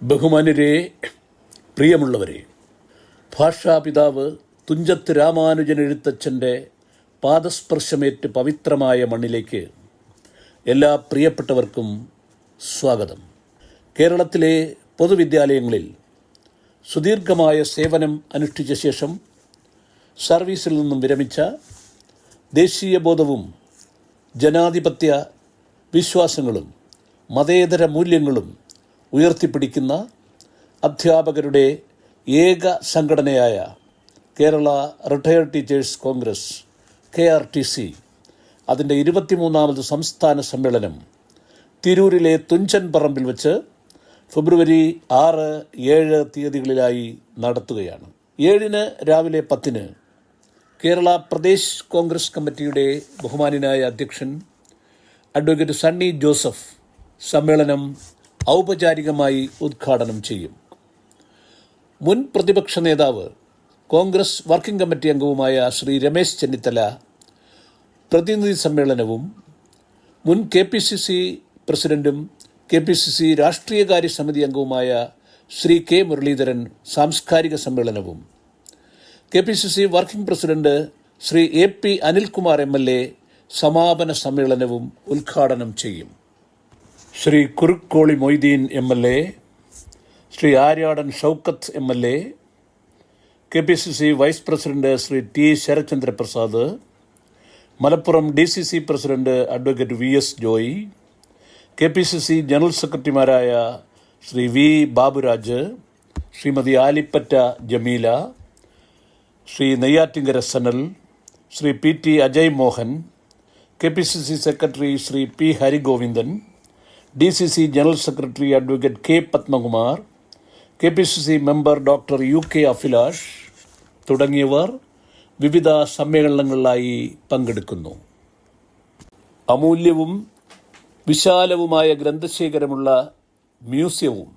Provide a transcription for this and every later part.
ബഹുമാന്യരെ, പ്രിയമുള്ളവരെ, ഭാഷാപിതാവ് തുഞ്ചത്ത് രാമാനുജൻ എഴുത്തച്ഛൻ്റെ പാദസ്പർശമേറ്റ് പവിത്രമായ മണ്ണിലേക്ക് എല്ലാ പ്രിയപ്പെട്ടവർക്കും സ്വാഗതം. കേരളത്തിലെ പൊതുവിദ്യാലയങ്ങളിൽ സുദീർഘമായ സേവനം അനുഷ്ഠിച്ച ശേഷം സർവീസിൽ നിന്നും വിരമിച്ച, ദേശീയബോധവും ജനാധിപത്യ വിശ്വാസങ്ങളും മതേതര മൂല്യങ്ങളും ഉയർത്തിപ്പിടിക്കുന്ന അധ്യാപകരുടെ ഏക സംഘടനയായ Kerala retired teachers Congress KRTC അതിൻ്റെ 23ാമത് സംസ്ഥാന സമ്മേളനം തിരൂരിലെ തുഞ്ചൻ പറമ്പിൽ വെച്ച് ഫെബ്രുവരി 6, 7 തീയതികളിലായി നടത്തുകയാണ്. 7-ന് രാവിലെ 10-ന് കേരള പ്രദേശ് കോൺഗ്രസ് കമ്മിറ്റിയുടെ ബഹുമാന്യനായ അധ്യക്ഷൻ അഡ്വക്കേറ്റ് സണ്ണി ജോസഫ് സമ്മേളനം ഔപചാരികമായി ഉദ്ഘാടനം ചെയ്യും. മുൻ പ്രതിപക്ഷ നേതാവ്, കോൺഗ്രസ് വർക്കിംഗ് കമ്മിറ്റി അംഗവുമായ ശ്രീ രമേശ് ചെന്നിത്തല പ്രതിനിധി സമ്മേളനവും, മുൻ KPCC പ്രസിഡന്റും KPCC രാഷ്ട്രീയകാര്യ സമിതി അംഗവുമായ ശ്രീ K മുരളീധരൻ സാംസ്കാരിക സമ്മേളനവും, KPCC working president Shri AP Anilkumar MLA സമാപന സമ്മേളനവും ഉദ്ഘാടനം ചെയ്യും. Shri Kurukkoli Moideen MLA, Shri Aryadan Shoukath MLA, KPCC vice president Shri T Sarathchandra Prasad, Malappuram DCC president advocate VS Joy, KPCC general സെക്രട്ടറിമാരായ Shri V Baburaj, Shrimati Alippatta Jameela, Shri Neyyattinkara Sanal, Shri PT Ajay Mohan, KPCC secretary Shri P Harigovindan, DCC general secretary advocate K Padmakumar, KPCC member doctor UK Abhilash തുടങ്ങിയവർ വിവിധ സമ്മേളനങ്ങളിലായി പങ്കെടുക്കുന്നു. അമൂല്യവും വിശാലവുമായ ഗ്രന്ഥശേഖരമുള്ള മ്യൂസിയവും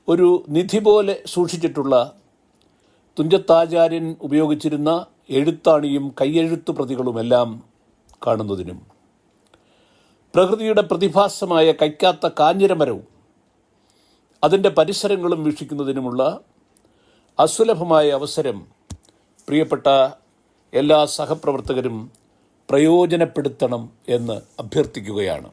ഒരു നിധി പോലെ സൂക്ഷിച്ചിട്ടുള്ള തുഞ്ചത്താചാര്യൻ ഉപയോഗിച്ചിരുന്ന എഴുത്താണിയും കയ്യെഴുത്തു പ്രതികളുമെല്ലാം കാണുന്നതിനും, പ്രകൃതിയുടെ പ്രതിഭാസമായ കൈക്കാത്ത കാഞ്ഞിരമരവും അതിൻ്റെ പരിസരങ്ങളും വീക്ഷിക്കുന്നതിനുമുള്ള അസുലഭമായ അവസരം പ്രിയപ്പെട്ട എല്ലാ സഹപ്രവർത്തകരും പ്രയോജനപ്പെടുത്തണം എന്ന് അഭ്യർത്ഥിക്കുകയാണ്.